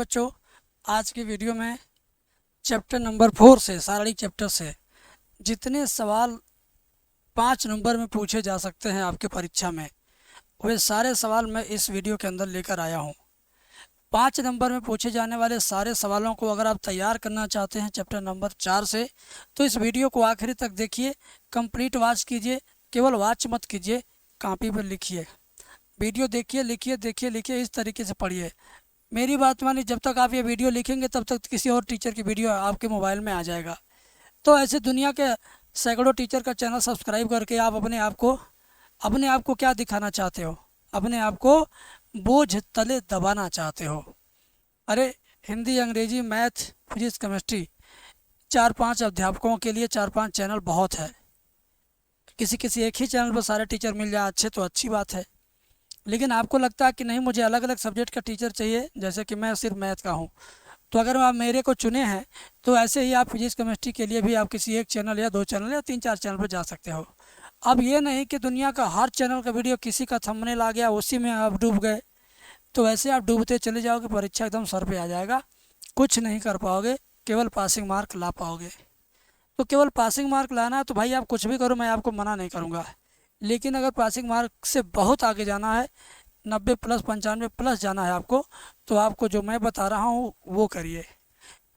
बच्चों, आज की वीडियो में चैप्टर नंबर 4 से शारीरिक चैप्टर से जितने सवाल 5 नंबर में पूछे जा सकते हैं आपके परीक्षा में, वे सारे सवाल मैं इस वीडियो के अंदर लेकर आया हूं। 5 नंबर में पूछे जाने वाले सारे सवालों को अगर आप तैयार करना चाहते हैं चैप्टर नंबर 4 से, तो इस वीडियो को आखिरी तक देखिए, कंप्लीट वॉच कीजिए। केवल वॉच मत कीजिए, कॉपी पर लिखिए। वीडियो देखिए, लिखिए, देखिए, लिखिए, इस तरीके से पढ़िए। मेरी बात मानिए, जब तक आप ये वीडियो लिखेंगे तब तक किसी और टीचर की वीडियो आपके मोबाइल में आ जाएगा। तो ऐसे दुनिया के सैकड़ों टीचर का चैनल सब्सक्राइब करके आप अपने आप को क्या दिखाना चाहते हो? अपने आप को बोझ तले दबाना चाहते हो। अरे हिंदी, अंग्रेजी, मैथ, फिजिक्स, केमिस्ट्री 4-5 अध्यापकों के लिए 4-5 चैनल बहुत है। किसी एक ही चैनल पर सारे टीचर मिल जाए अच्छे तो अच्छी बात है। लेकिन आपको लगता है कि नहीं, मुझे अलग अलग सब्जेक्ट का टीचर चाहिए, जैसे कि मैं सिर्फ मैथ का हूँ, तो अगर आप मेरे को चुने हैं तो ऐसे ही आप फिजिक्स केमिस्ट्री के लिए भी आप किसी एक चैनल या 2 चैनल या 3-4 चैनल पर जा सकते हो। अब ये नहीं कि दुनिया का हर चैनल का वीडियो किसी का थंबनेल आ गया उसी में आप डूब गए, तो ऐसे आप डूबते चले जाओगे, परीक्षा एकदम सर पे आ जाएगा, कुछ नहीं कर पाओगे, केवल पासिंग मार्क ला पाओगे। तो केवल पासिंग मार्क लाना है तो भाई आप कुछ भी करो, मैं आपको मना नहीं करूँगा। लेकिन अगर पासिंग मार्क से बहुत आगे जाना है, 90 प्लस 95 प्लस जाना है आपको, तो आपको जो मैं बता रहा हूँ वो करिए।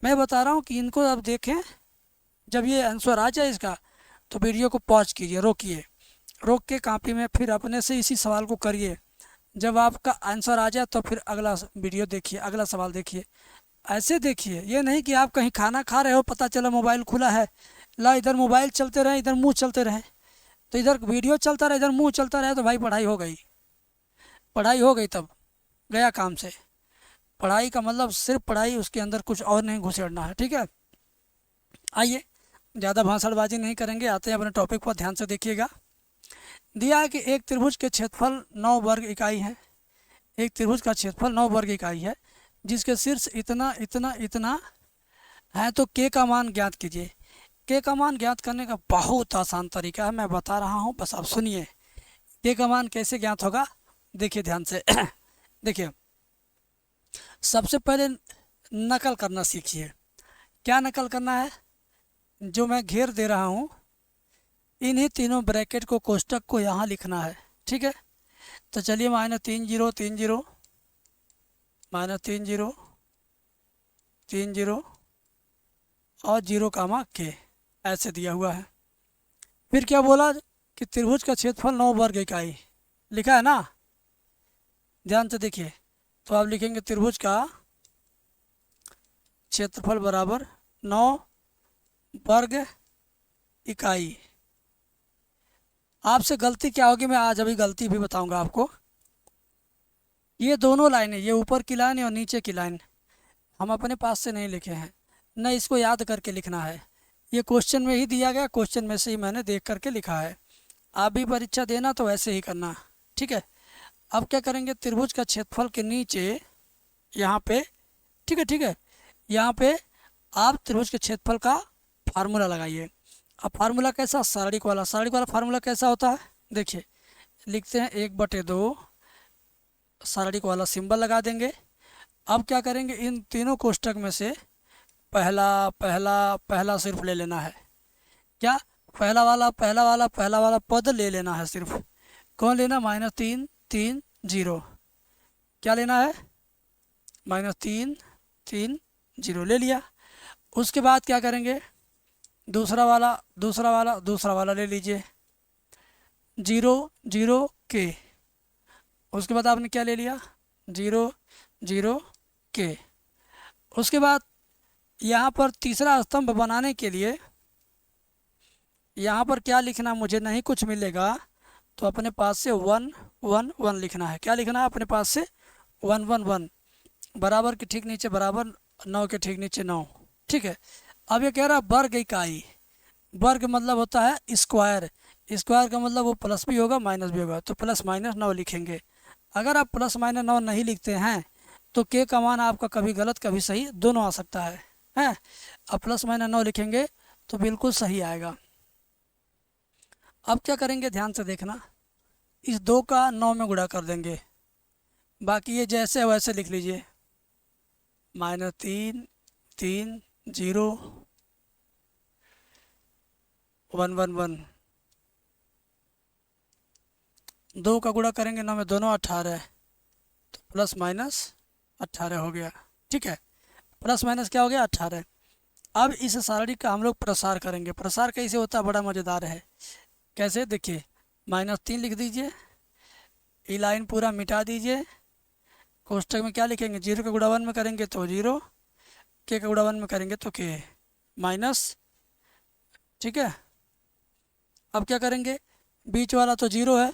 मैं बता रहा हूँ कि इनको आप देखें, जब ये आंसर आ जाए इसका तो वीडियो को पॉज कीजिए, रोकिए, रोक के कॉपी में फिर अपने से इसी सवाल को करिए। जब आपका आंसर आ जाए तो फिर अगला वीडियो देखिए, अगला सवाल देखिए। ऐसे देखिए, ये नहीं कि आप कहीं खाना खा रहे हो, पता चला मोबाइल खुला है, ला इधर मोबाइल चलते रहे, इधर मुँह चलते रहे, तो इधर वीडियो चलता रहे, इधर मुँह चलता रहे, तो भाई पढ़ाई हो गई, पढ़ाई हो गई, तब गया काम से। पढ़ाई का मतलब सिर्फ पढ़ाई, उसके अंदर कुछ और नहीं घुसेड़ना है, ठीक है। आइए, ज़्यादा भाषणबाजी नहीं करेंगे, आते हैं अपने टॉपिक पर, ध्यान से देखिएगा। दिया है कि एक त्रिभुज के क्षेत्रफल 9 वर्ग इकाई है। एक त्रिभुज का क्षेत्रफल 9 वर्ग इकाई है, जिसके शीर्ष इतना इतना इतना है, तो के का मान ज्ञात कीजिए। के का मान ज्ञात करने का बहुत आसान तरीका है, मैं बता रहा हूँ, बस आप सुनिए। के का मान कैसे ज्ञात होगा, देखिए ध्यान से। देखिए, सबसे पहले नकल करना सीखिए। क्या नकल करना है? जो मैं घेर दे रहा हूँ, इन्हीं तीनों ब्रैकेट को, कोष्टक को यहाँ लिखना है, ठीक है। तो चलिए, -3 0 3 0 -3 0 3 0 और 0, के, ऐसे दिया हुआ है। फिर क्या बोला कि त्रिभुज का क्षेत्रफल 9 वर्ग इकाई लिखा है ना, ध्यान से देखिए। तो आप लिखेंगे त्रिभुज का क्षेत्रफल बराबर 9 वर्ग इकाई। आपसे गलती क्या होगी, मैं आज अभी गलती भी बताऊंगा आपको। ये दोनों लाइनें, ये ऊपर की लाइन और नीचे की लाइन, हम अपने पास से नहीं लिखे हैं, न इसको याद करके लिखना है, ये क्वेश्चन में ही दिया गया, क्वेश्चन में से ही मैंने देख करके लिखा है। आप भी परीक्षा देना तो ऐसे ही करना, ठीक है। अब क्या करेंगे, त्रिभुज का क्षेत्रफल के नीचे यहाँ पे, ठीक है, ठीक है, यहाँ पे आप त्रिभुज के क्षेत्रफल का फार्मूला लगाइए। अब फार्मूला कैसा? सारणिक वाला। सारणिक वाला फार्मूला कैसा होता है, देखिए, लिखते हैं 1/2, सारणिक वाला सिंबल लगा देंगे। अब क्या करेंगे, इन तीनों कोष्टक में से पहला पहला पहला सिर्फ ले लेना है। क्या? पहला वाला पद ले लेना है सिर्फ। कौन लेना? -3 3 0। क्या लेना है? -3 3 0 ले लिया। उसके बाद क्या करेंगे, दूसरा वाला ले लीजिए, 0 0 के। उसके बाद आपने क्या ले लिया? 0 0 के। उसके बाद यहाँ पर तीसरा स्तंभ बनाने के लिए यहाँ पर क्या लिखना, मुझे नहीं कुछ मिलेगा तो अपने पास से 1 1 1 लिखना है। क्या लिखना है? अपने पास से 1 1 1, बराबर के ठीक नीचे बराबर, 9 के ठीक नीचे 9, ठीक है। अब ये कह रहा है वर्ग इकाई। वर्ग मतलब होता है स्क्वायर। स्क्वायर का मतलब वो प्लस भी होगा माइनस भी होगा, तो +-9 लिखेंगे। अगर आप +-9 नहीं लिखते हैं तो के का मान आपका कभी गलत कभी सही दोनों आ सकता है, हैं। अब +-9 लिखेंगे तो बिल्कुल सही आएगा। अब क्या करेंगे, ध्यान से देखना, इस 2 का 9 में गुणा कर देंगे, बाकी ये जैसे है वैसे लिख लीजिए, -3 3 0 1 1 1। 2 का गुणा करेंगे 9 में दोनों 18, तो +- 18 हो गया। ठीक है, प्लस माइनस क्या हो गया 18। अब इस सारणी का हम लोग प्रसार करेंगे। प्रसार कैसे होता है, बड़ा मज़ेदार है। कैसे, देखिए -3 लिख दीजिए, ये लाइन पूरा मिटा दीजिए। कोष्टक में क्या लिखेंगे, 0 का गुणा 1 में करेंगे तो 0, के का गुणा 1 में करेंगे तो के माइनस। ठीक है, अब क्या करेंगे, बीच वाला तो 0 है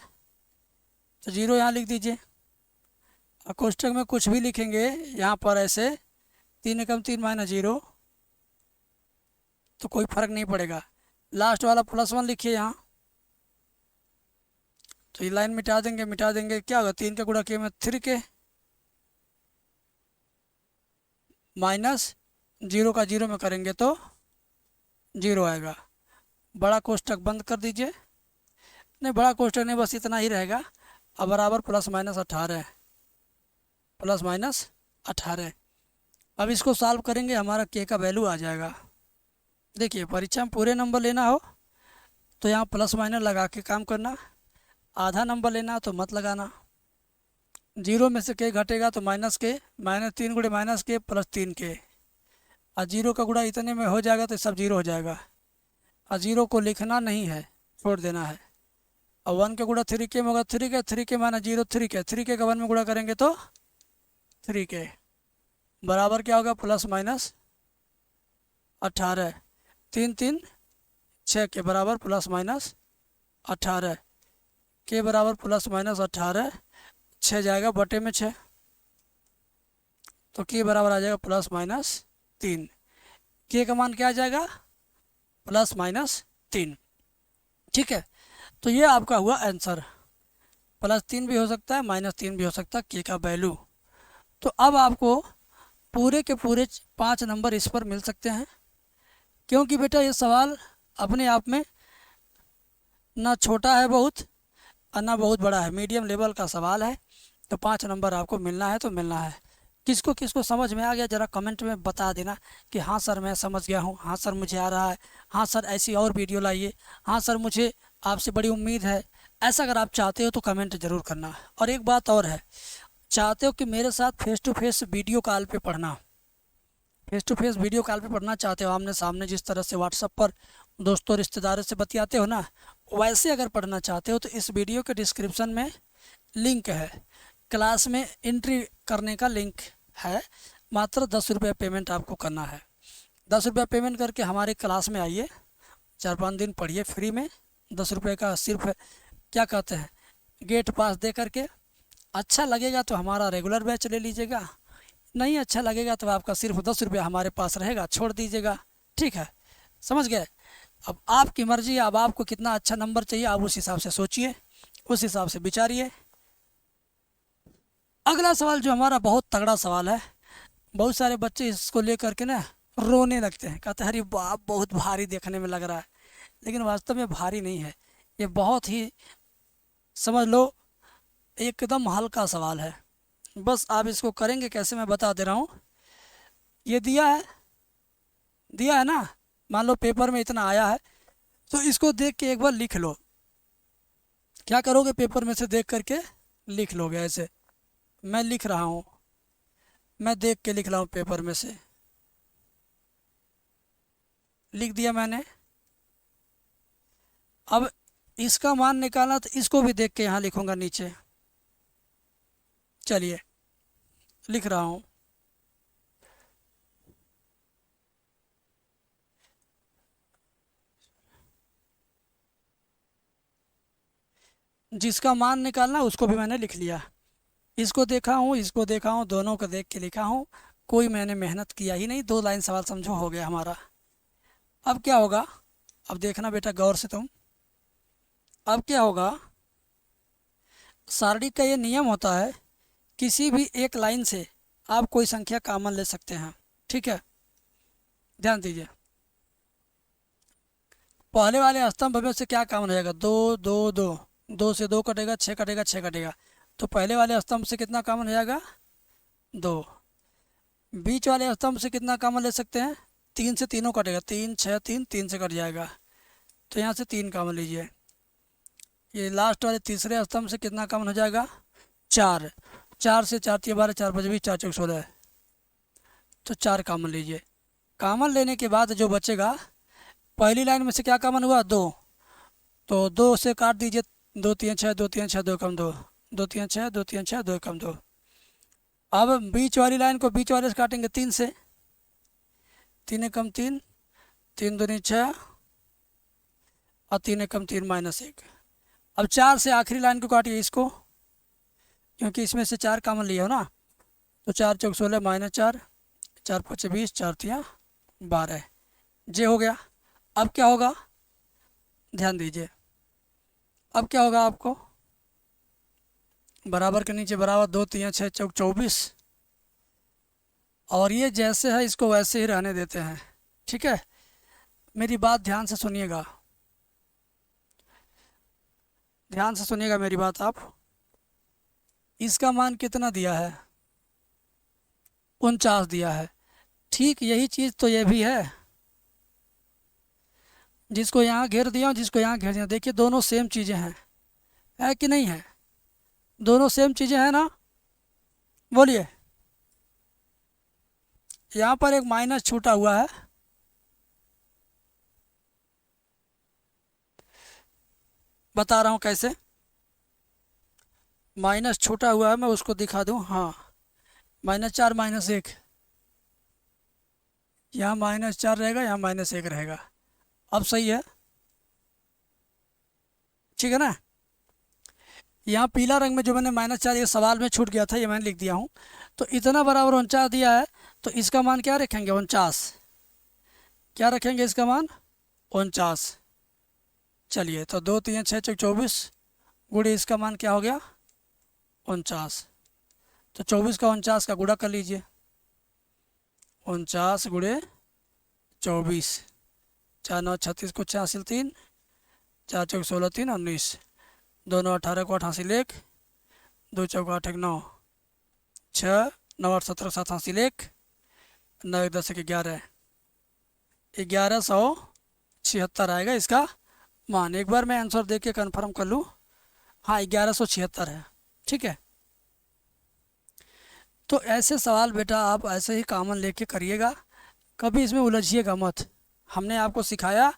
तो 0 यहाँ लिख दीजिए। और कोष्टक में कुछ भी लिखेंगे यहाँ पर ऐसे 3 एकम 3 -0, तो कोई फर्क नहीं पड़ेगा। लास्ट वाला +1 लिखिए यहाँ, तो ये लाइन मिटा देंगे, क्या होगा, 3 का गुणा के में 3 के माइनस 0 का 0 में करेंगे तो 0 आएगा। बड़ा कोष्टक बंद कर दीजिए, नहीं बड़ा कोष्टक नहीं, बस इतना ही रहेगा। अब बराबर +- 18। अब इसको सॉल्व करेंगे, हमारा के का वैल्यू आ जाएगा। देखिए परीक्षा में पूरे नंबर लेना हो तो यहाँ प्लस माइनस लगा के काम करना, आधा नंबर लेना तो मत लगाना। 0 में से के घटेगा तो -3 गुणे -के +3 के, और 0 का गुणा इतने में हो जाएगा तो सब 0 हो जाएगा। और 0 को लिखना नहीं है, छोड़ देना है। और 1 का गुणा 3 के में होगा 3 के, 3 के -0 3 के का 1 में गुणा करेंगे तो 3 के बराबर क्या होगा, +-18। 3 3 6 के बराबर +-18, के बराबर +-18, 6 जाएगा बटे में 6, तो के बराबर आ जाएगा +-3। के का मान क्या आ जाएगा, +-3। ठीक है, तो ये आपका हुआ आंसर। +3 भी हो सकता है, -3 भी हो सकता है के का वैल्यू। तो अब आपको पूरे के पूरे 5 नंबर इस पर मिल सकते हैं, क्योंकि बेटा ये सवाल अपने आप में ना छोटा है बहुत और ना बहुत बड़ा है, मीडियम लेवल का सवाल है। तो 5 नंबर आपको मिलना है तो मिलना है। किसको किसको समझ में आ गया ज़रा कमेंट में बता देना कि हाँ सर मैं समझ गया हूँ, हाँ सर मुझे आ रहा है, हाँ सर ऐसी और वीडियो लाइए, हाँ सर मुझे आपसे बड़ी उम्मीद है। ऐसा अगर आप चाहते हो तो कमेंट ज़रूर करना। और एक बात और है, चाहते हो कि मेरे साथ face to face video call पे पढ़ना, face to face video call पे पढ़ना चाहते हो, आमने सामने जिस तरह से व्हाट्सएप पर दोस्तों रिश्तेदारों से बतियाते हो ना, वैसे अगर पढ़ना चाहते हो तो इस वीडियो के डिस्क्रिप्शन में लिंक है, क्लास में एंट्री करने का लिंक है। मात्र 10 रुपये पेमेंट आपको करना है। 10 रुपये पेमेंट करके हमारी क्लास में आइए, 4-5 दिन पढ़िए फ्री में। 10 रुपये का सिर्फ क्या कहते हैं गेट पास दे करके। अच्छा लगेगा तो हमारा रेगुलर बैच ले लीजिएगा, नहीं अच्छा लगेगा तो आपका सिर्फ 10 रुपये हमारे पास रहेगा, छोड़ दीजिएगा। ठीक है, समझ गए। अब आपकी मर्जी, अब आपको कितना अच्छा नंबर चाहिए आप उस हिसाब से सोचिए, उस हिसाब से विचारिए। अगला सवाल जो हमारा बहुत तगड़ा सवाल है, बहुत सारे बच्चे इसको लेकर के ना रोने लगते हैं, कहते हैं अरे बाप बहुत भारी देखने में लग रहा है, लेकिन वास्तव में भारी नहीं है। ये बहुत ही समझ लो एकदम हल्का सवाल है। बस आप इसको करेंगे कैसे मैं बता दे रहा हूँ। ये दिया है ना, मान लो पेपर में इतना आया है, तो इसको देख के एक बार लिख लो। क्या करोगे, पेपर में से देख करके लिख लोगे। ऐसे मैं लिख रहा हूँ, मैं देख के लिख रहा हूँ, पेपर में से लिख दिया मैंने। अब इसका मान निकालना तो इसको भी देख के यहाँ लिखूंगा नीचे। चलिए लिख रहा हूँ, जिसका मान निकालना उसको भी मैंने लिख लिया। इसको देखा हूँ, दोनों को देख के लिखा हूँ, कोई मैंने मेहनत किया ही नहीं। 2 लाइन सवाल समझो हो गया हमारा। अब क्या होगा, अब देखना बेटा गौर से तुम। अब क्या होगा, सारणी का ये नियम होता है, किसी भी एक लाइन से आप कोई संख्या कॉमन ले सकते हैं। ठीक है, ध्यान दीजिए। पहले वाले स्तंभ में से क्या कॉमन हो जाएगा, 2 2 2, 2 से 2 कटेगा, 6 कटेगा, 6 कटेगा, तो पहले वाले स्तंभ से कितना कॉमन हो जाएगा, 2। बीच वाले स्तंभ से कितना कॉमन ले सकते हैं? 3 से तीनों कटेगा, 3 6 3, 3 से कट जाएगा, तो यहाँ से 3 कॉमन लीजिए। ये लास्ट वाले तीसरे स्तंभ से कितना कॉमन हो जाएगा? 4, 4 से 4 3 12, 4 5 20, 4 चौक 16, तो 4 कॉमन लीजिए। कॉमन लेने के बाद जो बचेगा, पहली लाइन में से क्या कॉमन हुआ? 2, तो 2 से काट दीजिए, 2 3 6, 2 3 6, 2 कम 2, 2 3 6, 2 3 6, 2 कम 2। अब बीच वाली लाइन को बीच वाले से काटेंगे 3 से, 3 कम 3, 3 दूनी 6 और 3 कम 3 -1। अब 4 से आखिरी लाइन को काटिए इसको, क्योंकि इसमें से 4 कॉमन लिए हो ना, तो 4 चौक 16 -4, 4 5 20, 4 3 12, जे हो गया। अब क्या होगा? ध्यान दीजिए, अब क्या होगा आपको? बराबर के नीचे बराबर, 2 3 6 चौक 24, और ये जैसे है इसको वैसे ही रहने देते हैं, ठीक है। मेरी बात ध्यान से सुनिएगा, ध्यान से सुनिएगा मेरी बात आप। इसका मान कितना दिया है? 49 दिया है। ठीक यही चीज़ तो ये भी है, जिसको यहाँ घेर दिया और जिसको यहाँ घेर दिया। देखिए दोनों सेम चीज़ें हैं, है कि नहीं है? दोनों सेम चीज़ें हैं ना? बोलिए। यहाँ पर एक माइनस छूटा हुआ है, बता रहा हूँ कैसे। माइनस छूटा हुआ है, मैं उसको दिखा दूँ। हाँ, -4 -1, यहाँ -4 रहेगा, यहाँ -1 रहेगा। अब सही है, ठीक है ना? यहाँ पीला रंग में जो मैंने -4 ये सवाल में छूट गया था, ये मैंने लिख दिया हूँ। तो इतना बराबर 49 दिया है, तो इसका मान क्या रखेंगे? 49। क्या रखेंगे इसका मान? 49। चलिए, तो 2 3 6 चौक 24 गुणे इसका मान क्या हो गया? 49। तो 24 का 49 का गुणा कर लीजिए, 49 गुणे 24, 4 9 36 को 6 हासिल 3, 4 चौक 16 3 19, 2 9 18 को 8 हासिल 1, 2 चौक 8 1 9, 6 9 8 17 7 हासिल 1, 9 1 10 1 11, 1176 आएगा इसका मान। एक बार मैं आंसर देख के कन्फर्म कर लूँ। हाँ, 1176 है, ठीक है। तो ऐसे सवाल बेटा आप ऐसे ही कॉमन लेके करिएगा, कभी इसमें उलझिएगा मत। हमने आपको सिखाया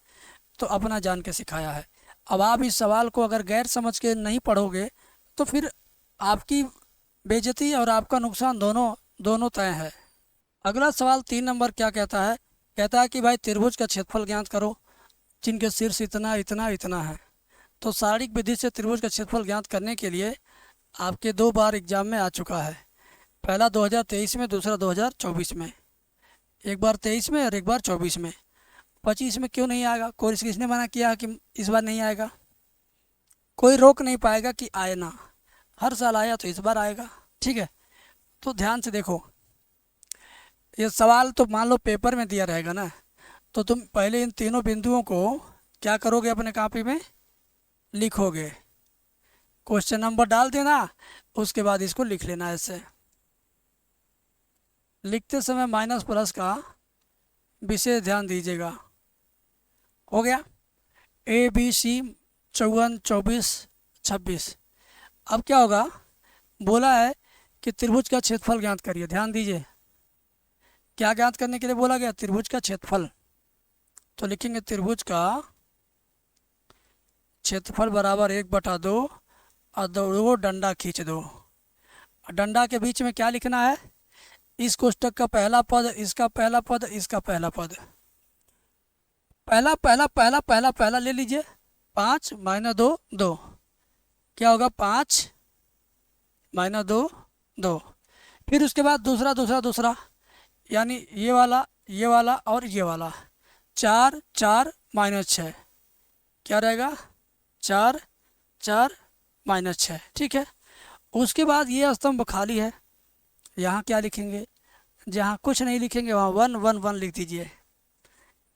तो अपना जान के सिखाया है। अब आप इस सवाल को अगर गैर समझ के नहीं पढ़ोगे तो फिर आपकी बेइज्जती और आपका नुकसान दोनों तय है। अगला सवाल 3 नंबर क्या कहता है? कहता है कि भाई त्रिभुज का क्षेत्रफल ज्ञात करो जिनके शीर्ष इतना इतना इतना है। तो शारीरिक विधि से त्रिभुज का क्षेत्रफल ज्ञात करने के लिए आपके 2 बार एग्जाम में आ चुका है, पहला 2023 में, दूसरा 2024 में। एक बार 23 में और एक बार 24 में। 25 में क्यों नहीं आएगा? कोई किसने मना किया कि इस बार नहीं आएगा? कोई रोक नहीं पाएगा कि आए ना, हर साल आया तो इस बार आएगा, ठीक है। तो ध्यान से देखो, ये सवाल तो मान लो पेपर में दिया रहेगा ना, तो तुम पहले इन तीनों बिंदुओं को क्या करोगे? अपने कॉपी में लिखोगे, क्वेश्चन नंबर डाल देना, उसके बाद इसको लिख लेना। ऐसे लिखते समय माइनस प्लस का विशेष ध्यान दीजिएगा। हो गया? ABC 54 24 26। अब क्या होगा? बोला है कि त्रिभुज का क्षेत्रफल ज्ञात करिए। ध्यान दीजिए, क्या ज्ञात करने के लिए बोला गया? त्रिभुज का क्षेत्रफल। तो लिखेंगे त्रिभुज का क्षेत्रफल बराबर 1/2 और 2 डंडा खींच दो। डंडा के बीच में क्या लिखना है? इस कोष्टक का पहला पद, इसका पहला पद, इसका पहला पद। पहला पहला पहला पहला पहला ले लीजिए, 5 - 2 2। क्या होगा? 5 - 2 2। फिर उसके बाद दूसरा दूसरा दूसरा, यानी ये वाला और ये वाला। 4 4 -6, क्या रहेगा? 4 4 -6, ठीक है। उसके बाद ये स्तंभ खाली है, यहाँ क्या लिखेंगे? जहाँ कुछ नहीं लिखेंगे वहाँ 1 1 1 लिख दीजिए।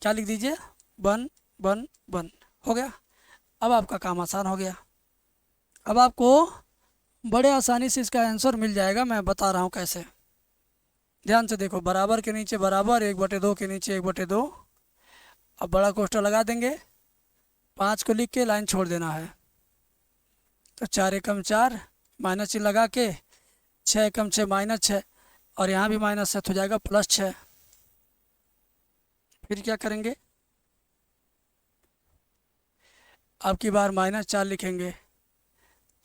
क्या लिख दीजिए? 1 1 1। हो गया? अब आपका काम आसान हो गया। अब आपको बड़े आसानी से इसका आंसर मिल जाएगा। मैं बता रहा हूँ कैसे, ध्यान से देखो, बराबर के नीचे बराबर, 1/2 के नीचे 1/2। अब बड़ा कोष्ठक लगा देंगे, 5 को लिख के लाइन छोड़ देना है। तो 4 एकम 4, माइनस चिन्ह लगा के 6 एकम 6 -6, और यहाँ भी माइनस है तो हो जाएगा +6। फिर क्या करेंगे, अब की बार -4 लिखेंगे।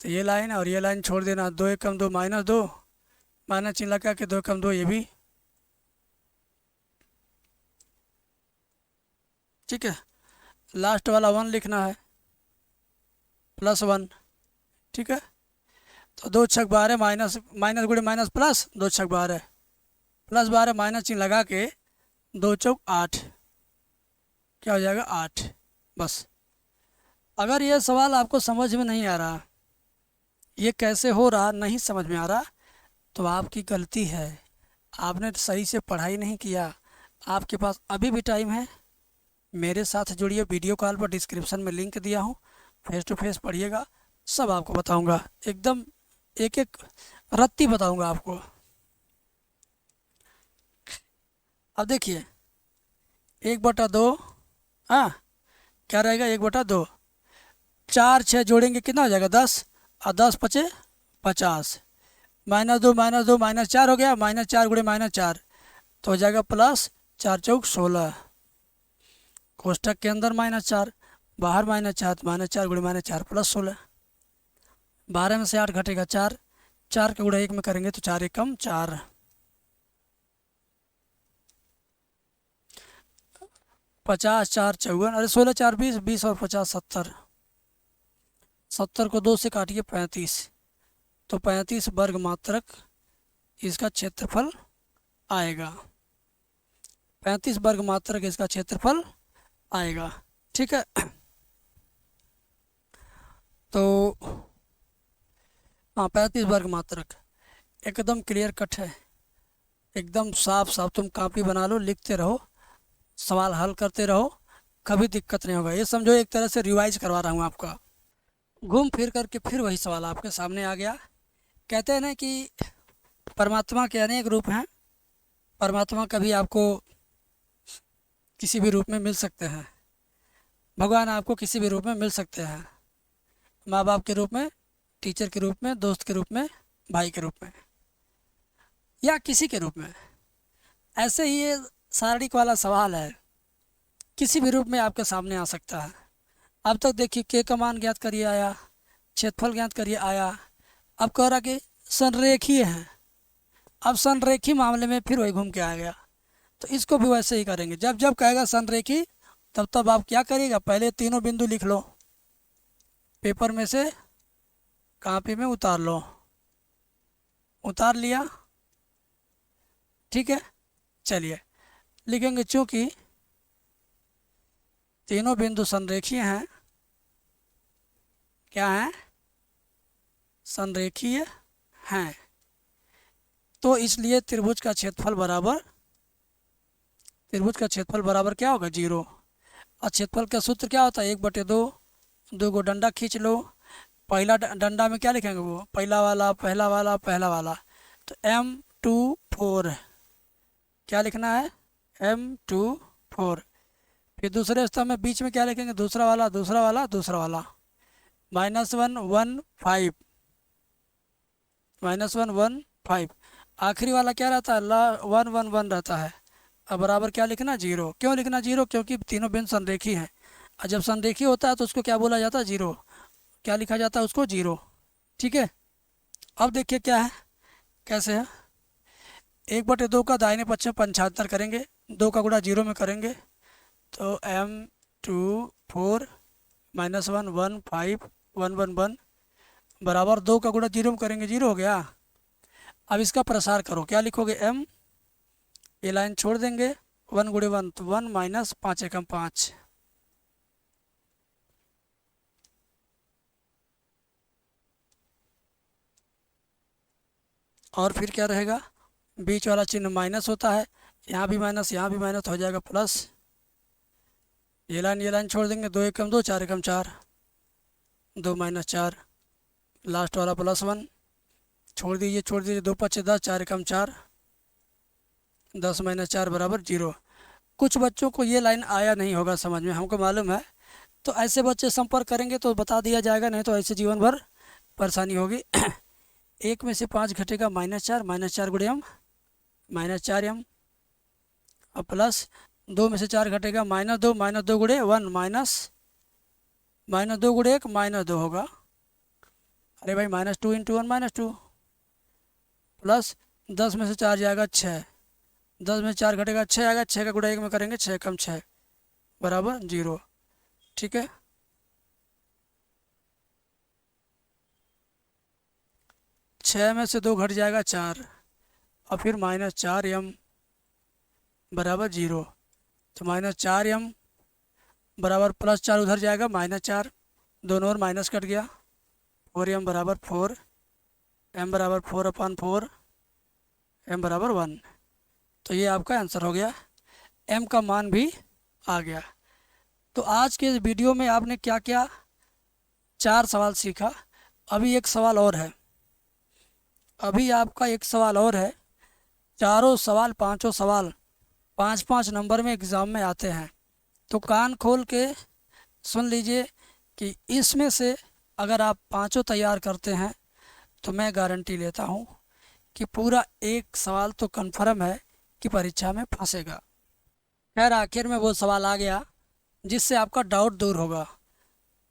तो ये लाइन और ये लाइन छोड़ देना, 2 एकम 2 -2, माइनस चिन्ह लगा के 2 एकम 2, ये भी ठीक है। लास्ट वाला 1 लिखना है, +1, ठीक है। तो 2 छक 12, माइनस माइनस गुणे माइनस प्लस, 2 छक 12, +12, माइनस चिन्ह लगा के 2 चौक 8, क्या हो जाएगा 8। बस। अगर ये सवाल आपको समझ में नहीं आ रहा, ये कैसे हो रहा नहीं समझ में आ रहा, तो आपकी गलती है, आपने सही से पढ़ाई नहीं किया। आपके पास अभी भी टाइम है, मेरे साथ जुड़िए, वीडियो कॉल पर डिस्क्रिप्शन में लिंक दिया हूँ, फेस टू फेस पढ़िएगा, सब आपको बताऊँगा, एकदम एक एक रत्ती बताऊँगा आपको। अब देखिए 1/2, हाँ क्या रहेगा, 1/2, 4 6 जोड़ेंगे कितना हो जाएगा 10, और 10 पचे 50, -2 -2 -4 हो गया, -4 गुणे -4 तो हो जाएगा +4 चौक 16, कोष्ठक के अंदर -4, बाहर -4, तो -4 गुणे -4 +16, 12 में से 8 घटेगा 4, 4 के गुणा 1 में करेंगे तो 4 एकम 4, 50 4 54, अरे 16 4 20, 20 और 50 70, 70 को 2 से काटिए 35, तो 35 वर्ग मात्रक इसका क्षेत्रफल आएगा, 35 वर्ग मात्रक इसका क्षेत्रफल आएगा, ठीक है। तो हाँ 35 वर्ग मात्रक एकदम क्लियर कट है, एकदम साफ साफ। तुम कॉपी बना लो, लिखते रहो, सवाल हल करते रहो, कभी दिक्कत नहीं होगा। ये समझो एक तरह से रिवाइज करवा रहा हूँ आपका। घूम फिर करके फिर वही सवाल आपके सामने आ गया। कहते हैं ना कि परमात्मा के अनेक रूप हैं, परमात्मा कभी आपको किसी भी रूप में मिल सकते हैं, भगवान आपको किसी भी रूप में मिल सकते हैं, माँ बाप के रूप में, टीचर के रूप में, दोस्त के रूप में, भाई के रूप में, या किसी के रूप में। ऐसे ही ये शारीरिक वाला सवाल है, किसी भी रूप में आपके सामने आ सकता है। अब तक देखिए के का मान ज्ञात करिए आया, क्षेत्रफल ज्ञात करिए आया, अब कह रहा कि संरेखीय हैं, अब संरेखी मामले में फिर वही घूम के आ गया। तो इसको भी वैसे ही करेंगे, जब जब कहेगा संरेखी तब तब आप क्या करिएगा, पहले तीनों बिंदु लिख लो, पेपर में से कॉपी में उतार लो, उतार लिया, ठीक है। चलिए लिखेंगे, चूंकि तीनों बिंदु संरेखीय हैं, क्या हैं, संरेखीय हैं, तो इसलिए त्रिभुज का क्षेत्रफल बराबर, त्रिभुज का क्षेत्रफल बराबर क्या होगा 0। और क्षेत्रफल का सूत्र क्या होता है 1/2, 2 को डंडा खींच लो, पहला डंडा में क्या लिखेंगे, वो पहला वाला पहला वाला पहला वाला, तो M24 क्या लिखना है M24। फिर दूसरे स्तंभ में बीच में क्या लिखेंगे, दूसरा वाला दूसरा वाला दूसरा वाला, -1 1 5, -1 1 5। आखिरी वाला क्या रहता है 1 1 1 रहता है। अब बराबर क्या लिखना 0। क्यों लिखना 0, क्योंकि तीनों बिंदु संरेखी हैं, और जब संरेखी होता है तो उसको क्या बोला जाता है 0, क्या लिखा जाता है उसको 0, ठीक है। अब देखिए क्या है, कैसे है, 1/2 का दाहिने पक्ष में 75 करेंगे, 2 का गुणा 0 में करेंगे, तो M24 -1 1 5 1 1 1 बराबर 2 का गुणा 0 में करेंगे, 0 हो गया। अब इसका प्रसार करो, क्या लिखोगे M, ये लाइन छोड़ देंगे, 1 गुणे 1 तो 1, -5 एकम 5, और फिर क्या रहेगा, बीच वाला चिन्ह माइनस होता है, यहाँ भी माइनस यहाँ भी माइनस, हो जाएगा प्लस, ये लाइन छोड़ देंगे, 2 एकम 2 4 एकम 4, 2 -4, लास्ट वाला +1 छोड़ दीजिए, 2 × 5 = 10, 4 एकम 4, 10 माइनस 4 बराबर 0। कुछ बच्चों को ये लाइन आया नहीं होगा समझ में, हमको मालूम है। तो ऐसे बच्चे संपर्क करेंगे तो बता दिया जाएगा, नहीं तो ऐसे जीवन भर परेशानी होगी। 1 में से 5 घटेगा -4 गुणे m -4m, और प्लस 2 में से 4 घटेगा -2 गुणे 1 -2 गुणे 1 -2 होगा। अरे भाई -2 इंटू 1 -2, प्लस 10 में से 4 जाएगा 6, 10 में से 4 घटेगा 6 आएगा, 6 का गुणा 1 में करेंगे 6 कम 6 बराबर 0। ठीक है, 6 में से 2 घट जाएगा 4, और फिर -4m बराबर 0। तो -4m बराबर +4 उधर जाएगा -4, दोनों ओर माइनस कट गया, 4m बराबर 4, m बराबर 4/4, m बराबर 1। तो ये आपका आंसर हो गया, m का मान भी आ गया। तो आज के इस वीडियो में आपने क्या क्या 4 सवाल सीखा। अभी एक सवाल और है, अभी आपका एक सवाल और है। चारों सवाल, पांचों सवाल 5-5 नंबर में एग्ज़ाम में आते हैं। तो कान खोल के सुन लीजिए कि इसमें से अगर आप पांचों तैयार करते हैं तो मैं गारंटी लेता हूं कि पूरा एक सवाल तो कन्फर्म है कि परीक्षा में फंसेगा। खैर आखिर में वो सवाल आ गया जिससे आपका डाउट दूर होगा।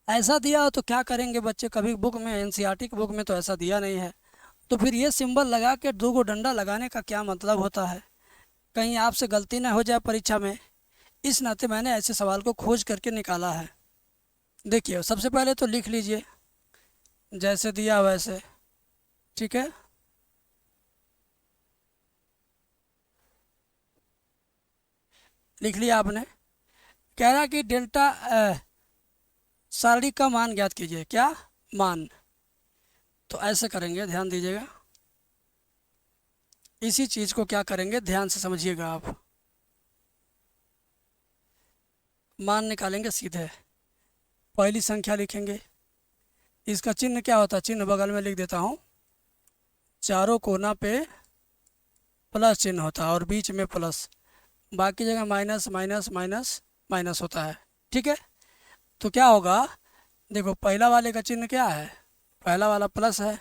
ऐसा दिया हो तो क्या करेंगे बच्चे, कभी बुक में एनसीईआरटी की बुक में तो ऐसा दिया नहीं है, तो फिर ये सिंबल लगा के 2 गो डंडा लगाने का क्या मतलब होता है, कहीं आपसे गलती ना हो जाए परीक्षा में। इस नाते मैंने ऐसे सवाल को खोज करके निकाला है। देखिए सबसे पहले तो लिख लीजिए जैसे दिया वैसे, ठीक है। लिख लिया आपने। कह रहा कि डेल्टा सारणी का मान ज्ञात कीजिए, क्या मान। तो ऐसे करेंगे, ध्यान दीजिएगा, इसी चीज़ को क्या करेंगे ध्यान से समझिएगा आप। मान निकालेंगे सीधे, पहली संख्या लिखेंगे, इसका चिन्ह क्या होता है, चिन्ह बगल में लिख देता हूँ, चारों कोना पे प्लस चिन्ह होता है और बीच में प्लस, बाकी जगह माइनस माइनस माइनस माइनस होता है। ठीक है, तो क्या होगा, देखो पहला वाले का चिन्ह क्या है, पहला वाला प्लस है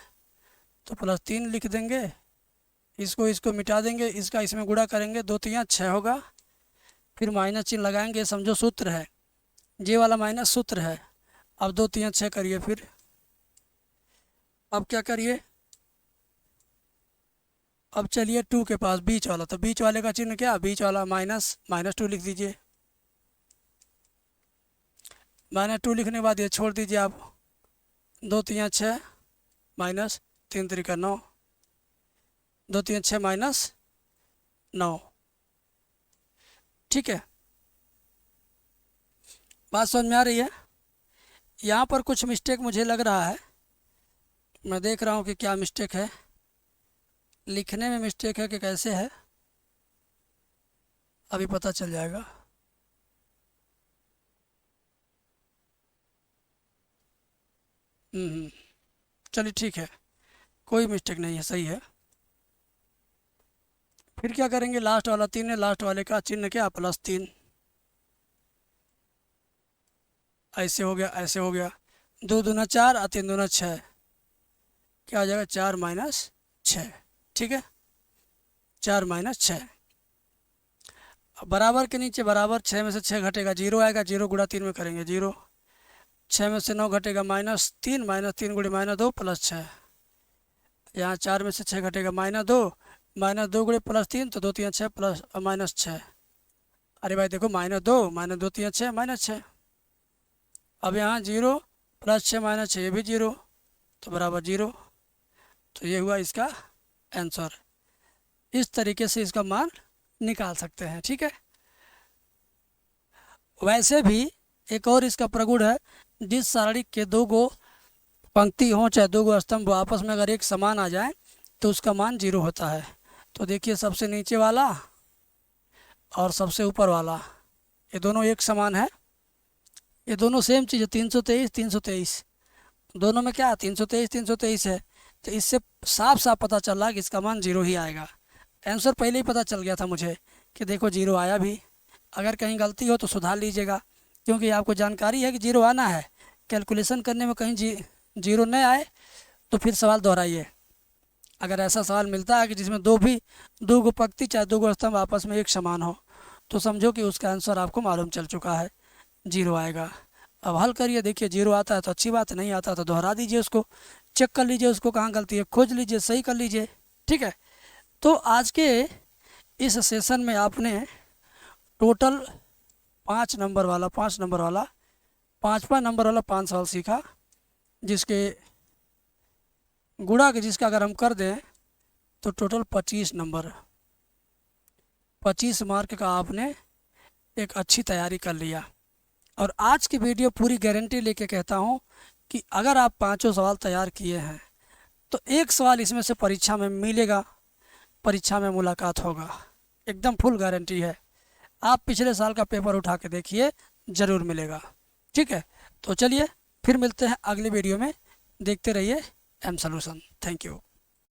तो +3 लिख देंगे, इसको मिटा देंगे, इसका इसमें गुणा करेंगे, 2 3 6 होगा, फिर माइनस चिन्ह लगाएंगे, समझो सूत्र है, ये वाला माइनस सूत्र है। अब 2 3 6 करिए, फिर अब क्या करिए, अब चलिए 2 के पास बीच वाला, तो बीच वाले का चिन्ह क्या, बीच वाला -2 लिख दीजिए। -2 लिखने के बाद ये छोड़ दीजिए आप, 2 3 6 -3 3 9, 2 3 6 -9। ठीक है, बात समझ में आ रही है। यहाँ पर कुछ मिस्टेक मुझे लग रहा है, मैं देख रहा हूँ कि क्या मिस्टेक है, लिखने में मिस्टेक है कि कैसे है, अभी पता चल जाएगा। चलिए ठीक है, कोई मिस्टेक नहीं है, सही है। फिर क्या करेंगे, लास्ट वाला 3 है, लास्ट वाले का चिन्ह क्या, +3, ऐसे हो गया, ऐसे हो गया, 2 दूना 4 और 3 दूना 6, क्या आ जाएगा 4 - 6। ठीक है, 4 - 6, बराबर के नीचे बराबर, 6 में से 6 घटेगा 0 आएगा, 0 गुणा 3 में करेंगे 0, 6 में से 9 घटेगा -3, -3 गुणे -2 +6, यहाँ 4 में से 6 घटेगा -2, -2 गुणे +3, तो 2 3 6 प्लस -6। अरे भाई देखो -2 -2 3 6 -6, अब यहाँ 0 +6 -6 ये भी 0, तो बराबर 0। तो ये हुआ इसका आंसर। इस तरीके से इसका मान निकाल सकते हैं। ठीक है, वैसे भी एक और इसका प्रगुण है, जिस सारणी के 2 गो पंक्ति हों चाहे 2 गो स्तंभ आपस में अगर एक समान आ जाए तो उसका मान 0 होता है। तो देखिए सबसे नीचे वाला और सबसे ऊपर वाला, ये दोनों एक समान है, ये दोनों सेम चीज़ है, 323 323, दोनों में क्या 323 323 है, तो इससे साफ साफ पता चल रहा है कि इसका मान 0 ही आएगा। आंसर पहले ही पता चल गया था मुझे कि देखो जीरो आया भी। अगर कहीं गलती हो तो सुधार लीजिएगा, क्योंकि आपको जानकारी है कि जीरो आना है। कैलकुलेशन करने में कहीं जीरो नहीं आए तो फिर सवाल दोहराइए। अगर ऐसा सवाल मिलता है कि जिसमें दो गो पंक्ति चाहे दो गो स्तंभ आपस में एक समान हो, तो समझो कि उसका आंसर आपको मालूम चल चुका है, जीरो आएगा। अब हल करिए, देखिए जीरो आता है तो अच्छी बात, नहीं आता तो दोहरा दीजिए, उसको चेक कर लीजिए, उसको कहाँ गलती है खोज लीजिए, सही कर लीजिए। ठीक है, तो आज के इस सेशन में आपने टोटल 5 नंबर वाला 5 सवाल सीखा, जिसके गुणा के जिसका अगर हम कर दें तो टोटल 25 मार्क का आपने एक अच्छी तैयारी कर लिया। और आज की वीडियो पूरी गारंटी लेके कहता हूँ कि अगर आप 5 सवाल तैयार किए हैं तो एक सवाल इसमें से परीक्षा में मिलेगा, परीक्षा में मुलाकात होगा, एकदम फुल गारंटी है। आप पिछले साल का पेपर उठा के देखिए, ज़रूर मिलेगा। ठीक है, तो चलिए फिर मिलते हैं अगली वीडियो में, देखते रहिए एम सॉल्यूशन। Thank you.